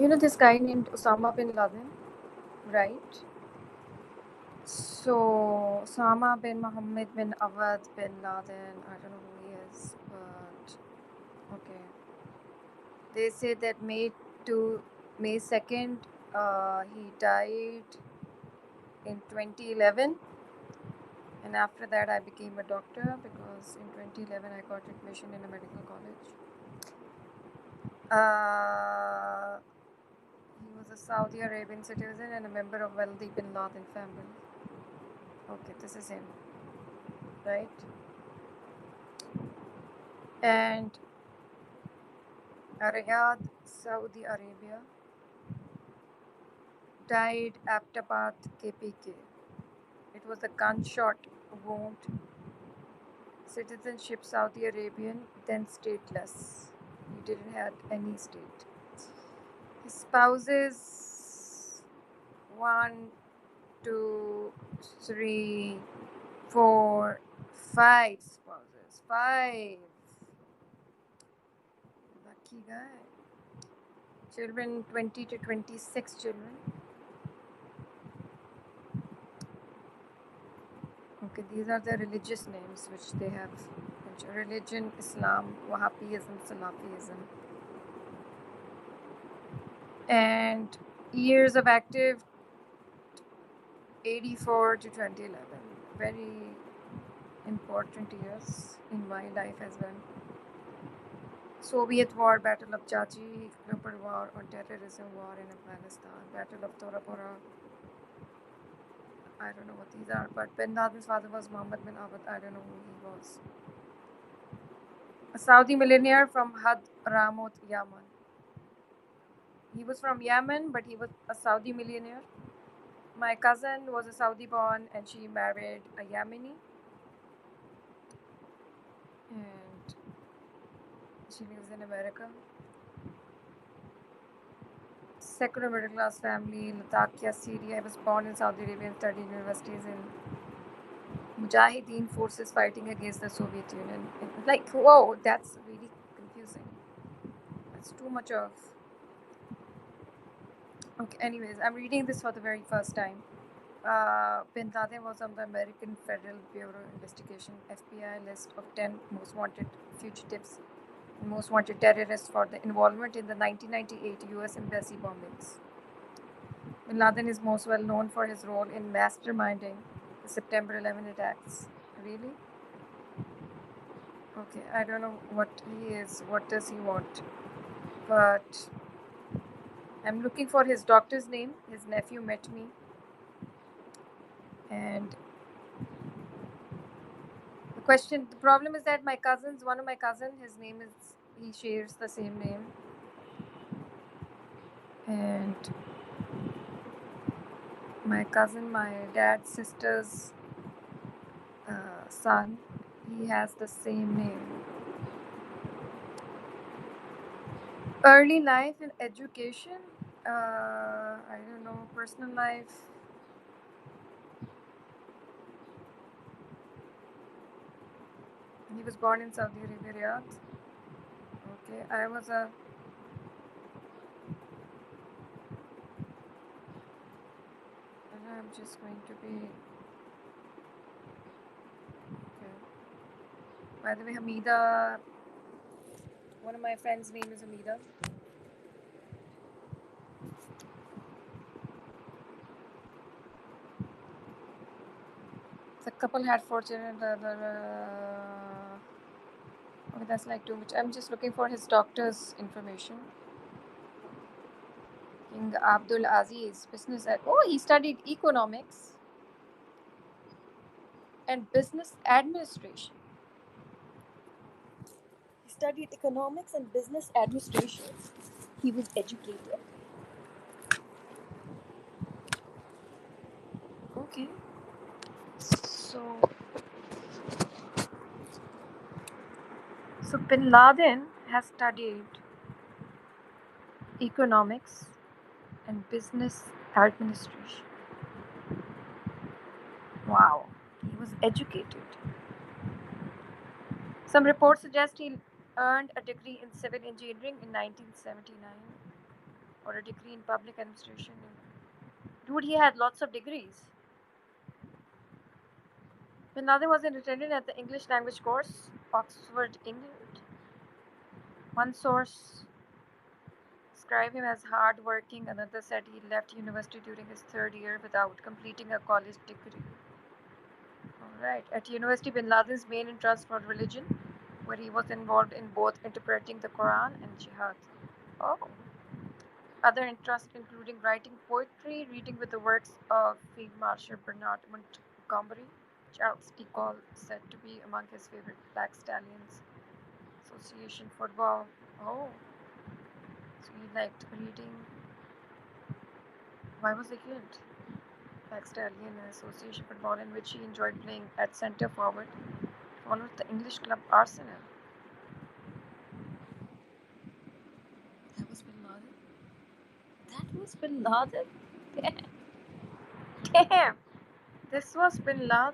You know this guy named Osama bin Laden, right? So, Osama bin Muhammad bin Awad bin Laden, I don't know who he is, but okay. They say that May 2nd, he died in 2011, and after that, I became a doctor because in 2011 I got admission in a medical college. He was a Saudi Arabian citizen and a member of wealthy bin Laden family. Okay, this is him, right? And Riyadh, Saudi Arabia, died Aptabad, KPK. It was a gunshot wound. Citizenship Saudi Arabian, then stateless. He didn't have any state. His spouses, 1, 2, 3, 4, 5 spouses. 5. Lucky guy. Children, 20 to 26 children. Okay, these are the religious names which they have. Religion, Islam, Wahhabism, Salafism. And years of active, 84 to 2011. Very important years in my life as well. Soviet War, Battle of Chachi, Global War on Terrorism, War in Afghanistan, Battle of Tora Bora. I don't know what these are, but Bin Laden's father was Muhammad bin Awad. I don't know who he was. A Saudi millionaire from Hadramot, Yemen. He was from Yemen, but he was a Saudi millionaire. My cousin was a Saudi born and she married a Yemeni. And she lives in America. Secular middle class family, Latakia, Syria. I was born in Saudi Arabia and studied universities in Mujahideen forces fighting against the Soviet Union. Like, whoa, that's really confusing. That's too much of. Okay, anyways, I'm reading this for the very first time. Bin Laden was on the American Federal Bureau Investigation (FBI) list of 10 most wanted fugitives and most wanted terrorists for the involvement in the 1998 U.S. Embassy bombings. Bin Laden is most well known for his role in masterminding the September 11 attacks. Really? Okay, I don't know what he is. What does he want? But I'm looking for his doctor's name. His nephew met me. And the problem is that one of my cousins, his name is, he shares the same name. And my cousin, my dad's sister's son, he has the same name. Early life and education, I don't know, personal life. He was born in Saudi Arabia, Riyadh. Okay, I'm just going to be. Okay. By the way, Hamida, one of my friends' name is Hamida. The couple had 4 children. Okay, that's like too much. I'm just looking for his doctor's information. King Abdul Aziz, business. He studied economics and business administration. He studied economics and business administration. He was educated. Okay. So Bin Laden has studied economics and business administration. Wow, he was educated. Some reports suggest he earned a degree in civil engineering in 1979. or a degree in public administration. Dude, he had lots of degrees. Bin Laden was an attendant at the English language course, Oxford, England. One source described him as hard-working, another said he left university during his third year without completing a college degree. Alright, at university, Bin Laden's main interest was religion, where he was involved in both interpreting the Quran and jihad. Oh. Other interests including writing poetry, reading with the works of Field Marshal Bernard Montgomery. Charles de Gaulle said to be among his favorite Black Stallions. Association football. Oh, so he liked reading. Why was he killed? Black Stallion Association football, in which he enjoyed playing at centre forward, followed the English club Arsenal. That was Bin Laden. That was Bin Laden. Damn, this was Bin Laden.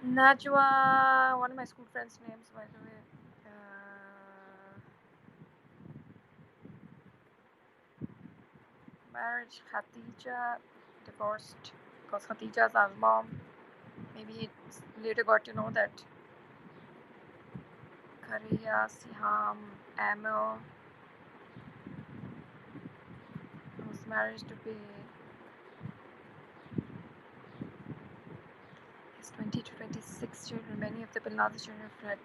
Najwa, one of my school friends' names, by the way. Marriage, Khatija, divorced because Khatija's our mom. Maybe he later got to know that Kariya, Siham, Amel was married to be his 20 to 26 children. Many of the Bin Laden children fled.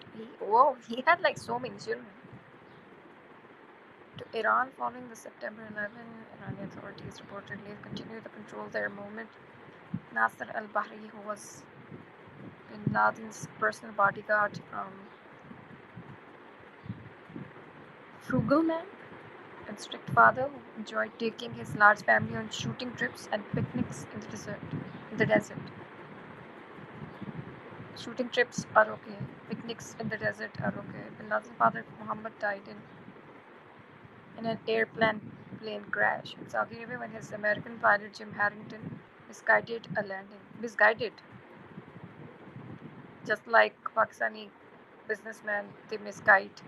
He had like so many children. To Iran following the September 11, Iranian authorities reportedly continued to control their movement. Nasser al-Bahri, who was Bin Laden's personal bodyguard from Frugal Man and strict father who enjoyed taking his large family on shooting trips and picnics in the desert. Shooting trips are okay. Picnics in the desert are okay. Bin Laden's father Muhammad died in an plane crash in Saudi Arabia when his American pilot Jim Harrington misguided a landing. Misguided, just like Pakistani businessman, they misguide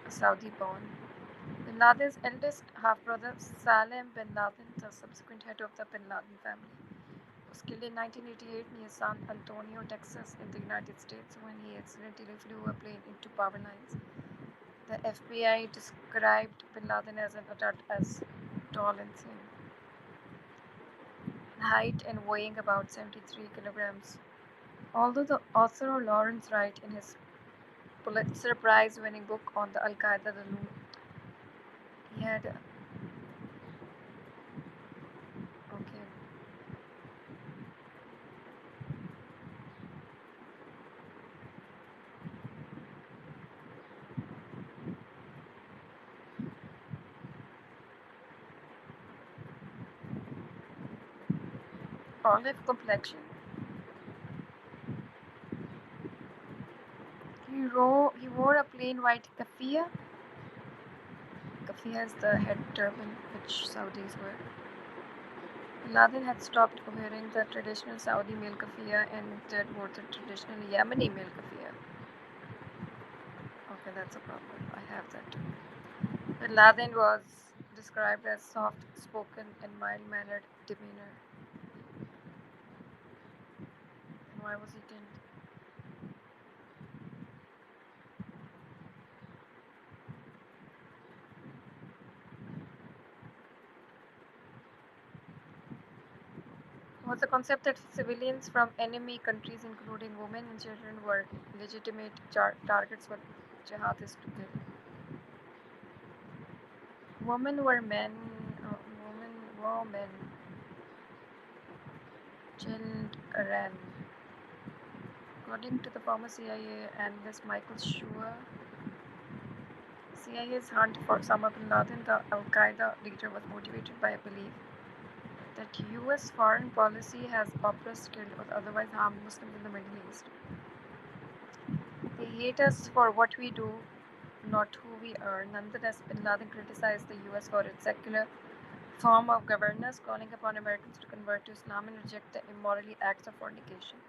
a Saudi born. Bin Laden's eldest half-brother Salem bin Laden, the subsequent head of the Bin Laden family, was killed in 1988 near San Antonio, Texas, in the United States when he accidentally flew a plane into power lines. The FBI described Bin Laden as an adult as tall and thin, height and weighing about 73 kilograms. Although the author Lawrence Wright, in his Pulitzer Prize-winning book on the Al-Qaeda, the loot, he had okay. Olive complexion. He wore a plain white kafia. Kafia is the head turban which Saudis wear. Bin Laden had stopped wearing the traditional Saudi male kafia and instead wore the traditional Yemeni male kafia. Okay, that's a problem. I have that too. Bin Laden was described as soft-spoken and mild-mannered demeanor. And why was he killed? Was the concept that civilians from enemy countries, including women and children, were legitimate targets for jihadists to kill. Women were men. Women. Children. According to the former CIA analyst Michael Schur, CIA's hunt for Osama bin Laden, the Al-Qaeda leader, was motivated by a belief that US foreign policy has oppressed, killed, or otherwise harmed Muslims in the Middle East. They hate us for what we do, not who we are. Nonetheless, bin Laden criticized the US for its secular form of governance, calling upon Americans to convert to Islam and reject the immorally acts of fornication.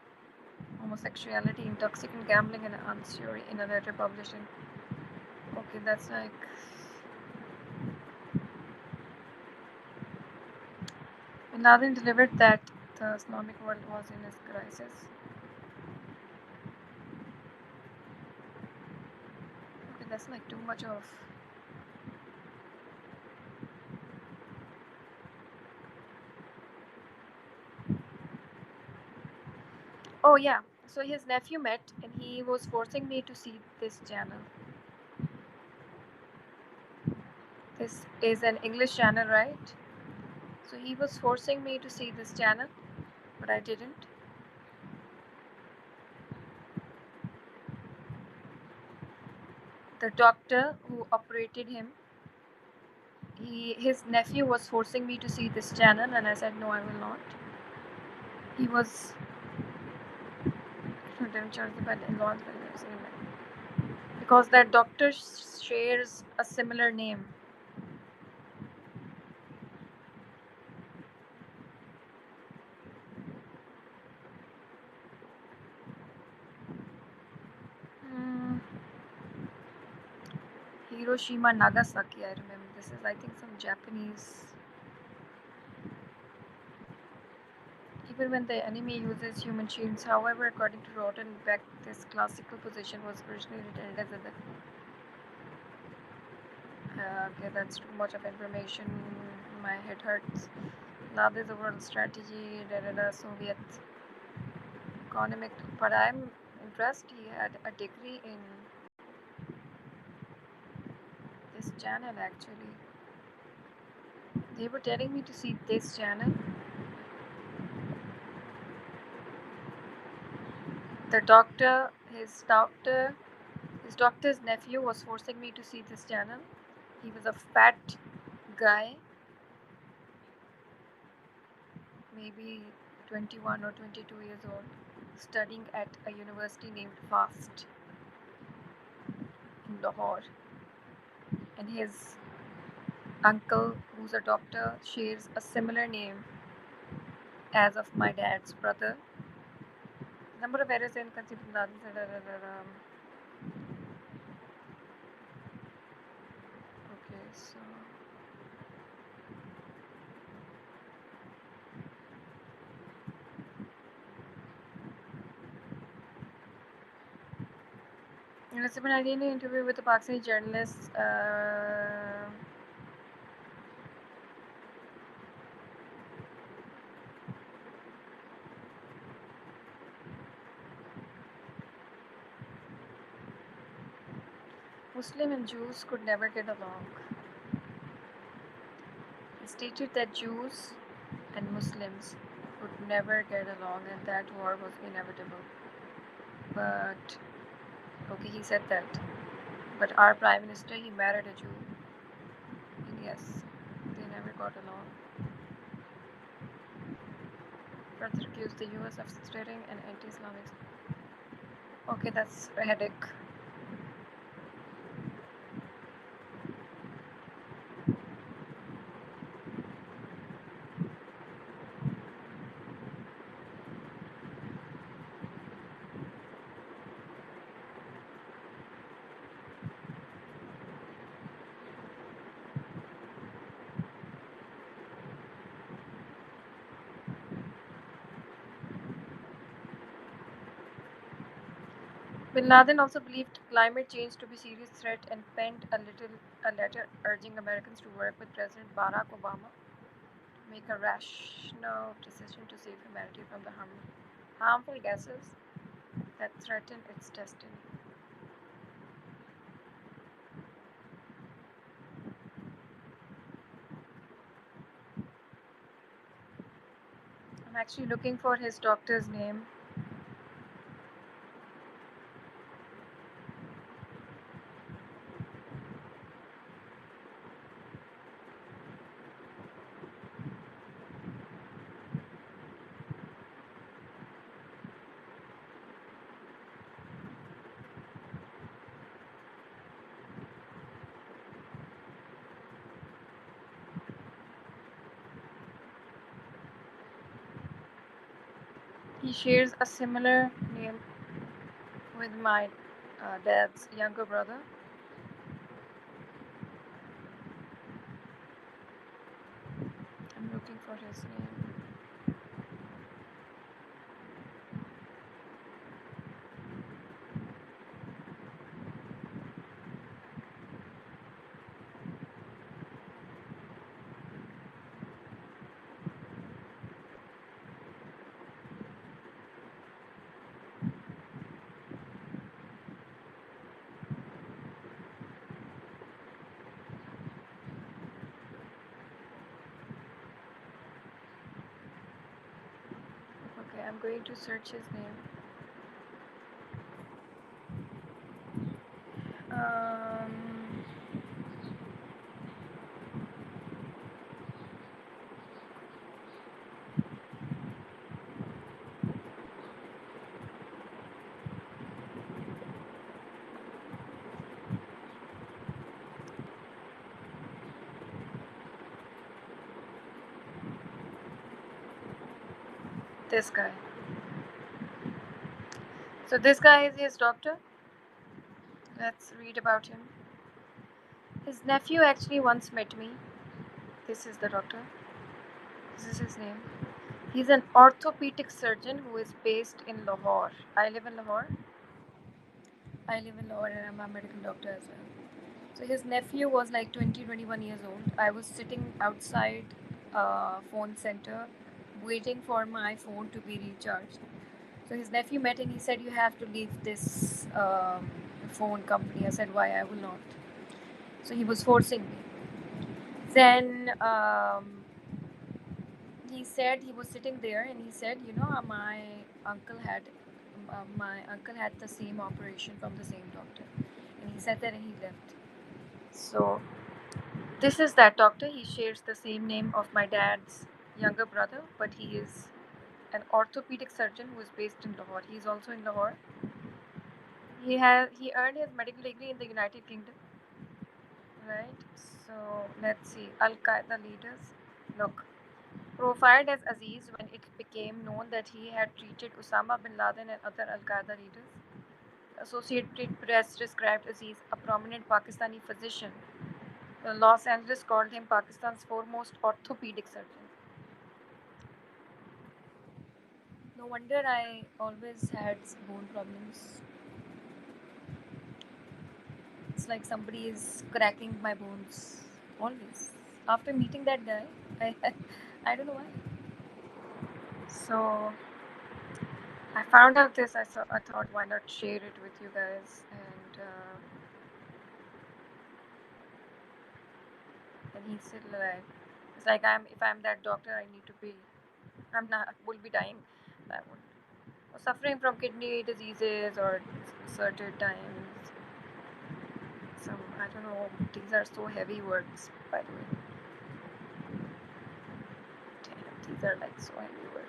Homosexuality, intoxicant gambling, and unsure in a letter publishing. Okay, that's like. Bin Laden delivered that the Islamic world was in a crisis. Okay, that's like too much of. Oh yeah, so his nephew met and he was forcing me to see this channel. This is an English channel, right? So he was forcing me to see this channel, but I didn't. The doctor who operated him, his nephew was forcing me to see this channel, and I said no, I will not. He was because that doctor shares a similar name. Hmm. Hiroshima, Nagasaki. I remember this is, I think, some Japanese. Even when the enemy uses human shields, however, according to Rottenbeck, this classical position was originally written as a. Okay, that's too much of information. My head hurts. Love is a world strategy. Soviet economic. But I'm impressed. He had a degree in this channel actually. They were telling me to see this channel. The doctor, his doctor's nephew was forcing me to see this channel. He was a fat guy, maybe 21 or 22 years old, studying at a university named FAST in Lahore. And his uncle, who's a doctor, shares a similar name as of my dad's brother. Number of errors in conceiving. Okay, so. In a similar interview with a Pakistani journalist, Muslim and Jews could never get along. He stated that Jews and Muslims would never get along and that war was inevitable. But, okay, he said that. But our Prime Minister, he married a Jew. And yes, they never got along. Further accused the US of spreading an anti Islamic. Okay, that's a headache. Bin Laden also believed climate change to be a serious threat and penned a letter urging Americans to work with President Barack Obama to make a rational decision to save humanity from the harmful gases that threaten its destiny. I'm actually looking for his doctor's name. He shares a similar came with my dad's younger brother. I'm looking for his name. Okay, I'm going to search his name. Um, this guy. So this guy is his doctor. Let's read about him. His nephew actually once met me. This is the doctor. This is his name. He's an orthopedic surgeon who is based in Lahore. I live in Lahore. And I'm a medical doctor as well. So his nephew was like 20, 21 years old. I was sitting outside phone center waiting for my phone to be recharged. So his nephew met and he said, "You have to leave this phone company." I said, "Why? I will not." So he was forcing me. Then he said he was sitting there and he said, my uncle had the same operation from the same doctor, and he said that and he left. So this is that doctor. He shares the same name of my dad's younger brother, but he is an orthopedic surgeon who is based in Lahore. He is also in Lahore. He earned his medical degree in the United Kingdom, right? So let's see. Al Qaeda leaders. Look, profiled as Aziz when it became known that he had treated Osama bin Laden and other Al Qaeda leaders. Associated Press described Aziz a prominent Pakistani physician. Los Angeles called him Pakistan's foremost orthopedic surgeon. No wonder I always had bone problems. It's like somebody is cracking my bones. Always. After meeting that guy, I, I don't know why. So I found out this. I thought, why not share it with you guys? And he's still alive. It's like if I'm that doctor, I need to be. I'm not. Will be dying. I would. Or suffering from kidney diseases or certain times. Some, I don't know. These are so heavy words, by the way. Damn, these are like so heavy words.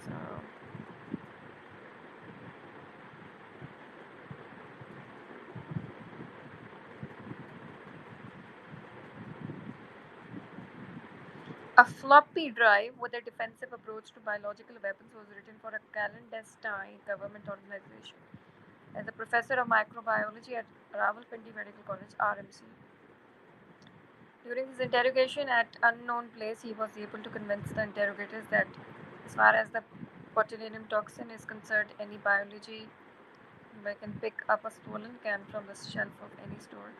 So a floppy drive with a defensive approach to biological weapons was written for a clandestine government organization. As a professor of microbiology at Rawalpindi Medical College (RMC), during his interrogation at unknown place, he was able to convince the interrogators that, as far as the botulinum toxin is concerned, any biology can pick up a stolen can from the shelf of any store.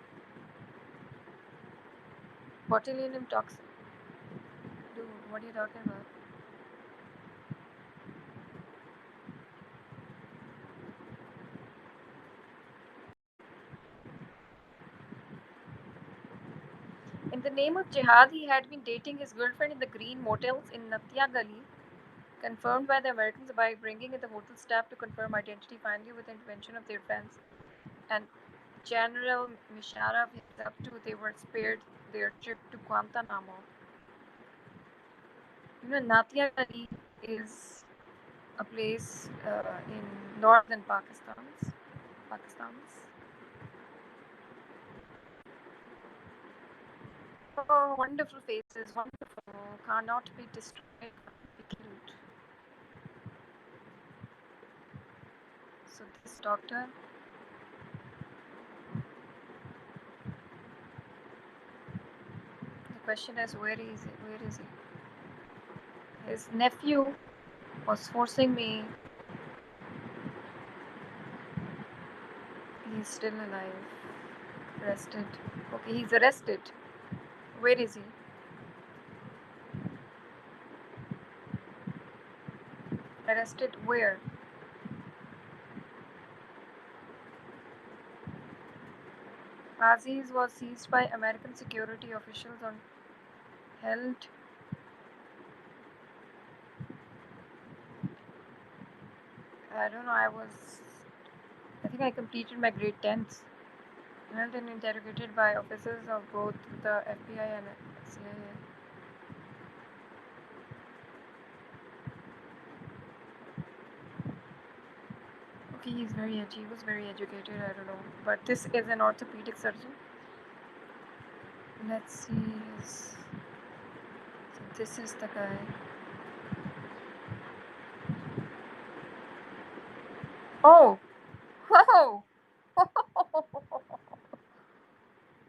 Botulinum toxin, dude, what are you talking about? In the name of jihad, he had been dating his girlfriend in the green motels in Natia Gali, confirmed by the Americans by bringing in the hotel staff to confirm identity, finally with the intervention of their fans. And General Musharraf up to they were spared their trip to Guantanamo. Natia Gali is a place in northern Pakistan's. Oh, wonderful faces, wonderful, cannot be destroyed, cannot be killed. doctor. The question is, where is he? Where is he? His nephew was forcing me. He's still alive. Arrested. Okay, he's arrested. Where is he? Arrested where? Aziz was seized by American security officials on held. I don't know. I think I completed my grade 10th. Held and interrogated by officers of both the FBI and CIA. Okay, he was very educated, I don't know. But this is an orthopedic surgeon. Let's see his. So this is the guy. Oh! Oh!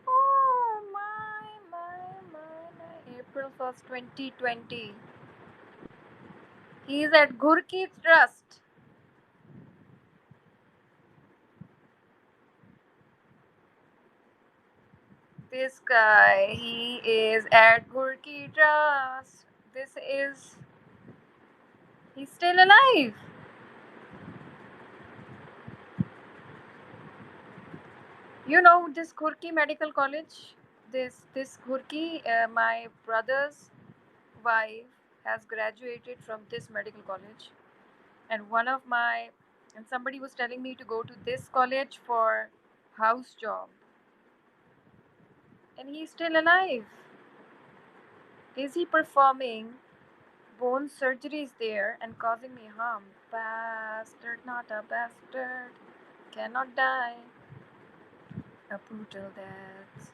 Oh my. April 1st, 2020. He's at Gurki Trust. This guy, he is at Gurki Trust. He's still alive. You know this Gurki Medical College? This Gurki, my brother's wife has graduated from this medical college. And somebody was telling me to go to this college for house job. And he's still alive. Is he performing bone surgeries there and causing me harm? Bastard, not a bastard. Cannot die a brutal death.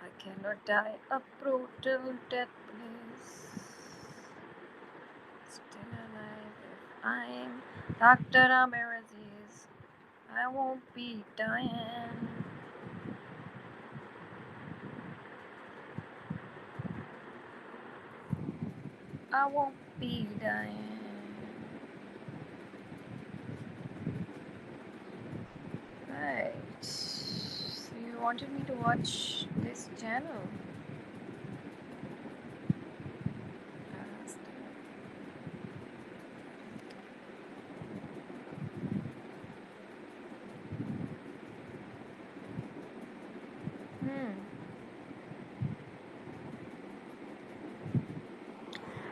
I cannot die a brutal death, please. Still alive if I'm Dr. Ramirez. I won't be dying. I won't be dying. Right. So you wanted me to watch this channel?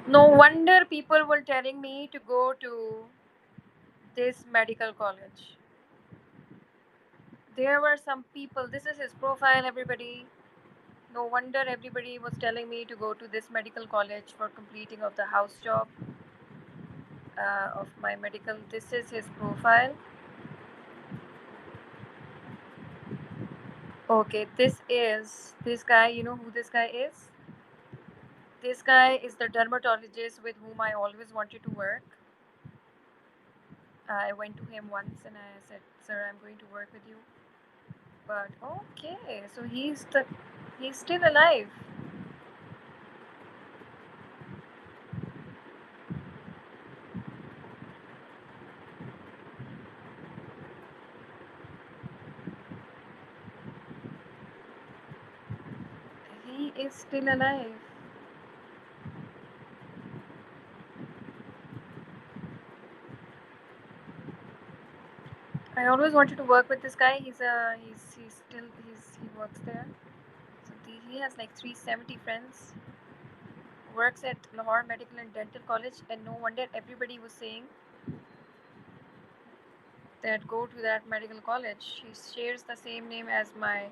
No wonder people were telling me to go to this medical college. There were some people, this is his profile, everybody. No wonder everybody was telling me to go to this medical college for completing of the house job of my medical. This is his profile. Okay, this guy. You know who this guy is? This guy is the dermatologist with whom I always wanted to work. I went to him once and I said, "Sir, I'm going to work with you." But okay, so he's still alive. He is still alive. I always wanted to work with this guy. He works there. So he has like 370 friends. Works at Lahore Medical and Dental College, and no wonder everybody was saying that go to that medical college. He shares the same name as my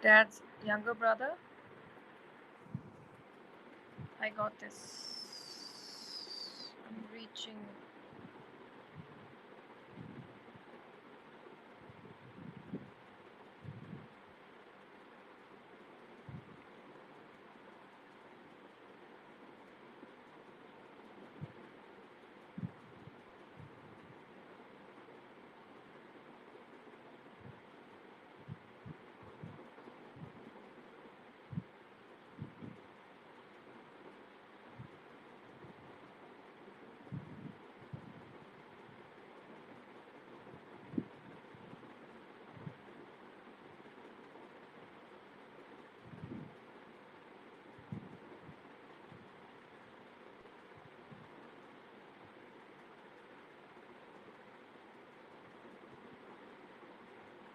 dad's younger brother. I got this. I'm reaching.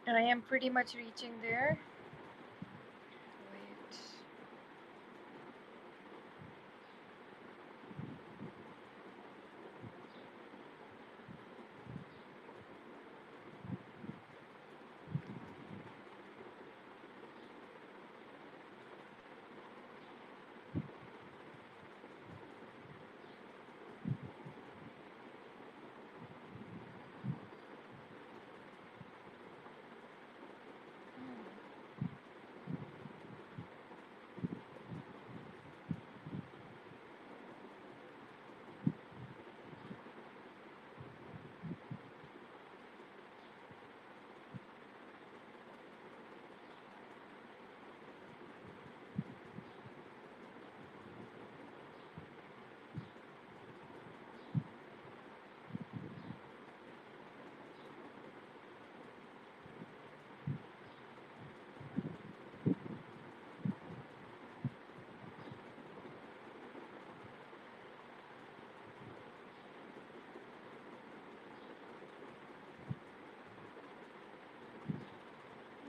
I am pretty much reaching there. Wait.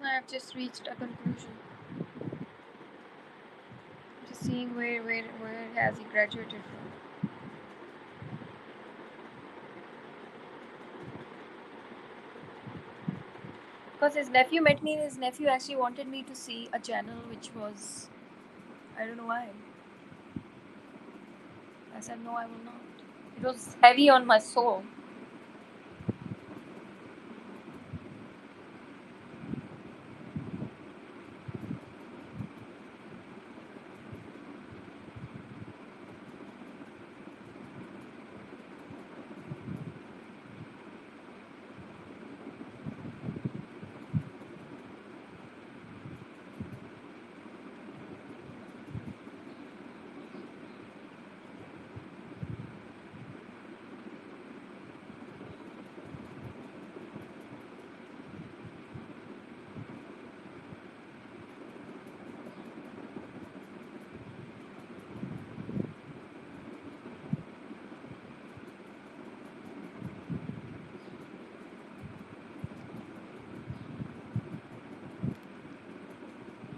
I have just reached a conclusion. Just seeing where has he graduated from. Because his nephew met me, and his nephew actually wanted me to see a channel which was, I don't know why. I said no, I will not. It was heavy on my soul.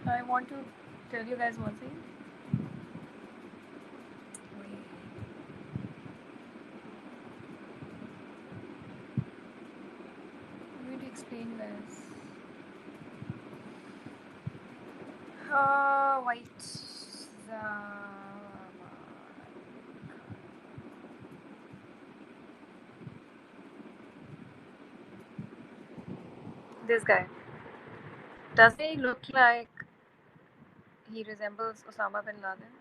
I want to tell you guys one thing. Wait. I'm going to explain this. White. This guy. Does he look like he resembles Osama bin Laden?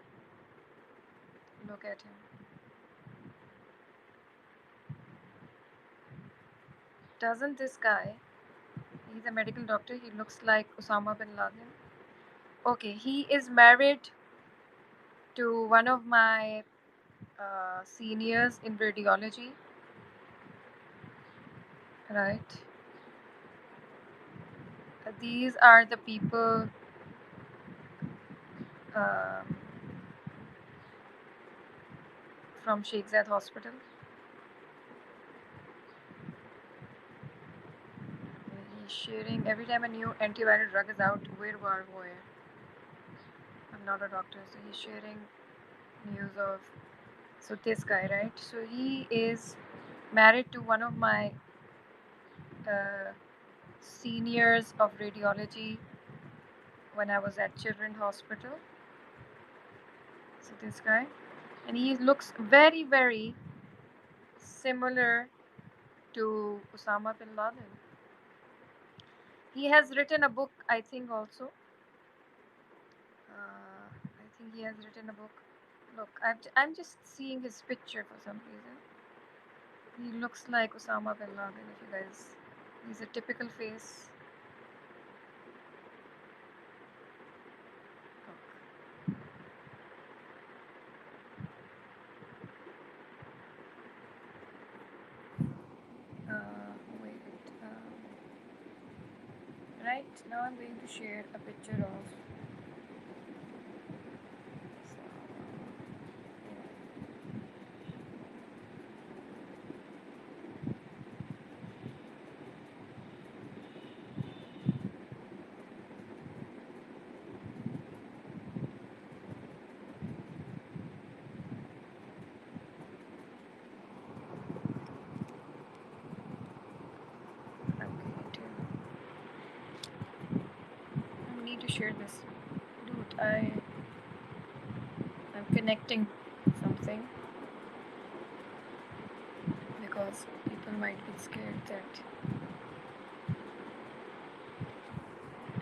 Look at him. Doesn't this guy, he's a medical doctor, he looks like Osama bin Laden? Okay, he is married to one of my seniors in radiology, right? These are the people um, from Sheikh Zayed Hospital. He's sharing every time a new antiviral drug is out. Where? I'm not a doctor, so he's sharing news of. So this guy, right? So he is married to one of my uh, seniors of radiology when I was at Children's Hospital. So this guy, and he looks very, very similar to Osama bin Laden. He has written a book, I think, also. I think he has written a book. Look, I'm just seeing his picture for some reason. He looks like Osama bin Laden, if you guys. He's a typical face. Look. Wait. Right now, I'm going to share a picture of. share this. Dude, I'm connecting something because people might be scared that.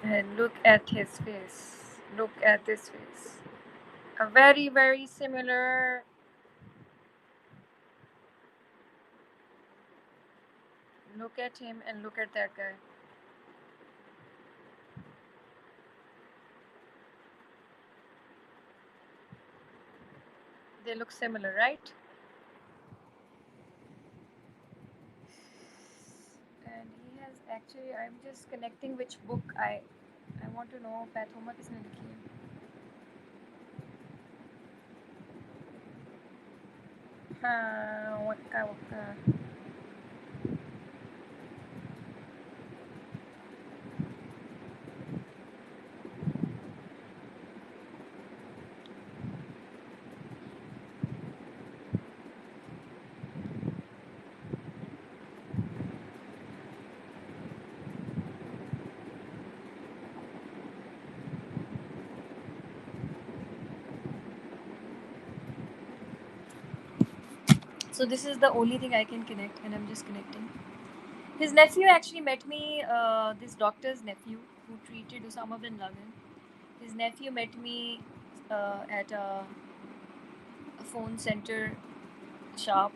And look at his face. Look at this face. A very, very similar. Look at him and look at that guy. They look similar, right? And he has actually. I'm just connecting which book I want to know. Pathoma किसने लिखी है? हाँ, वक्का वक्का. So this is the only thing I can connect, and I'm just connecting. His nephew actually met me. This doctor's nephew who treated Osama bin Laden. His nephew met me at a phone center shop,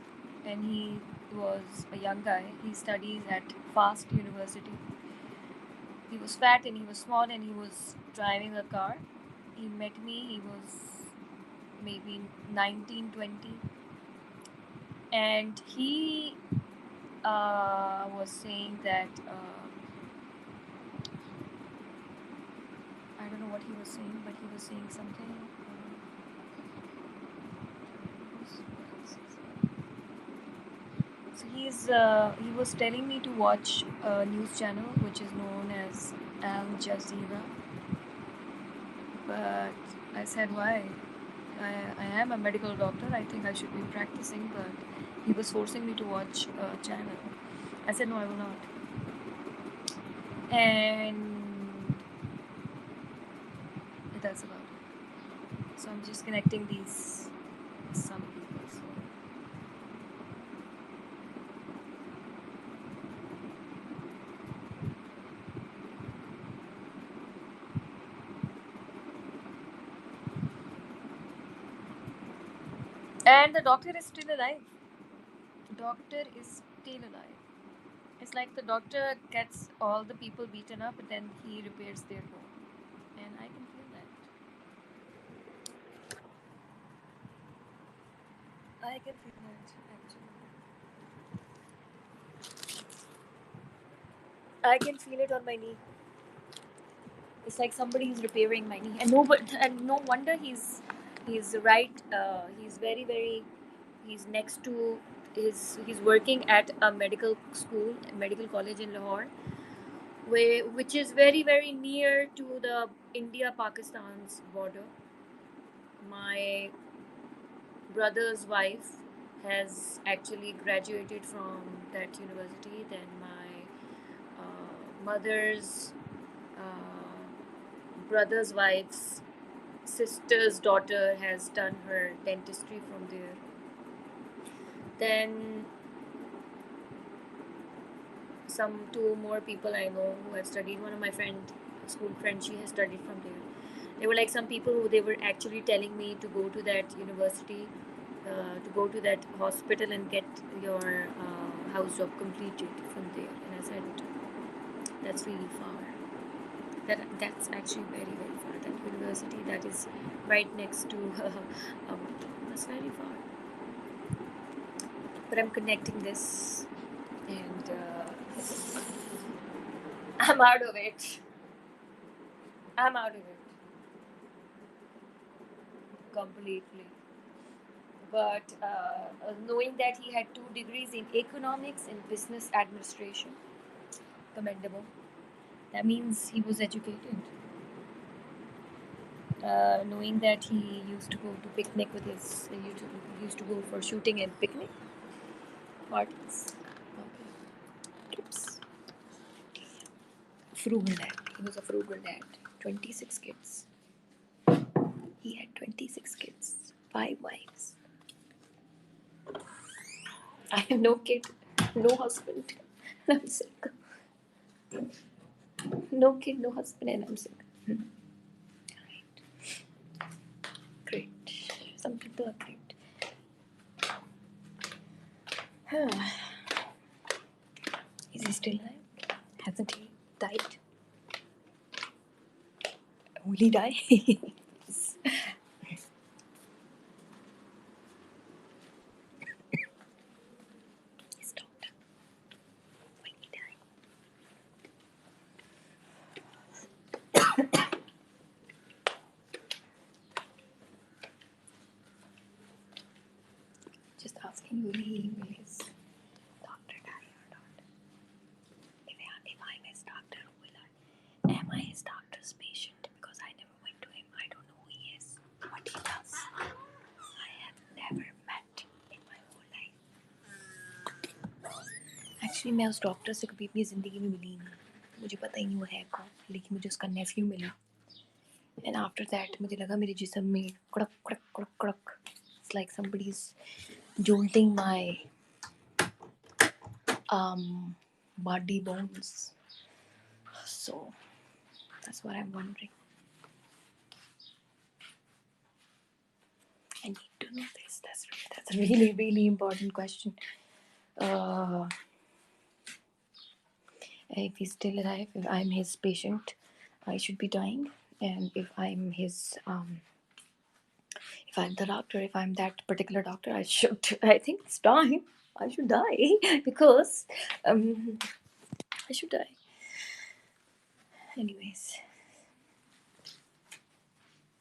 and he was a young guy. He studies at Fast University. He was fat and he was small and he was driving a car. He met me. He was maybe 19, 20, and he was saying that I don't know what he was saying, but he was saying something. So he was telling me to watch a news channel which is known as Al Jazeera, but I said why? I am a medical doctor. I think I should be practicing, but he was forcing me to watch a channel. I said no, I will not. And that's about it. So I'm just connecting these some people. So. And the doctor is still alive. Doctor is still alive. It's like the doctor gets all the people beaten up, but then he repairs their bone. And I can feel that. I can feel that, actually. I can feel it on my knee. It's like somebody is repairing my knee, and no wonder he's right. He's very. He's next to he's working at a medical school, a medical college in Lahore, which is very near to the India Pakistan's border. My brother's wife has actually graduated from that university. Then my mother's brother's wife's sister's daughter has done her dentistry from there. Then some two more people I know who have studied. One of my school friends, she has studied from there. They were like some people who they were actually telling me to go to that university, to go to that hospital and get your house job completed from there. And I said, that's really far. That's actually very far. That university that is right next to that's very far. But I'm connecting this, and I'm out of it. I'm out of it completely. But knowing that he had 2 degrees in economics and business administration, commendable. That means he was educated. Knowing that he used to go to picnic with his, used to go for shooting and picnic parties. Okay. Trips. Frugal dad. He was a frugal dad. 26 kids. He had 26 kids, 5 wives. I have no kid, no husband, and I'm sick. No kid, no husband, and I'm sick. Great. Some people are great. Is he still alive? Hasn't he died? Will he die? His doctor. Will he die? Just asking, will his doctor die or not? If I'm his doctor, am I his doctor's patient? Because I never went to him. I don't know who he is, what he does. I have never met in my whole life. Actually, मैं उस doctor से कभी अपनी ज़िंदगी में मिली नहीं. मुझे पता ही नहीं वो है कौन, लेकिन मुझे उसका नेफ्यू मिला. And after that, मुझे लगा मेरे जिस्म में कड़क कड़क कड़क कड़क. It's like somebody's jolting my body bones. So that's what I'm wondering. I need to know this. That's a really, really important question. If he's still alive, if I'm his patient, I should be dying. And if I'm his, if I'm the doctor, if I'm that particular doctor, I think it's time. I should die because I should die. Anyways.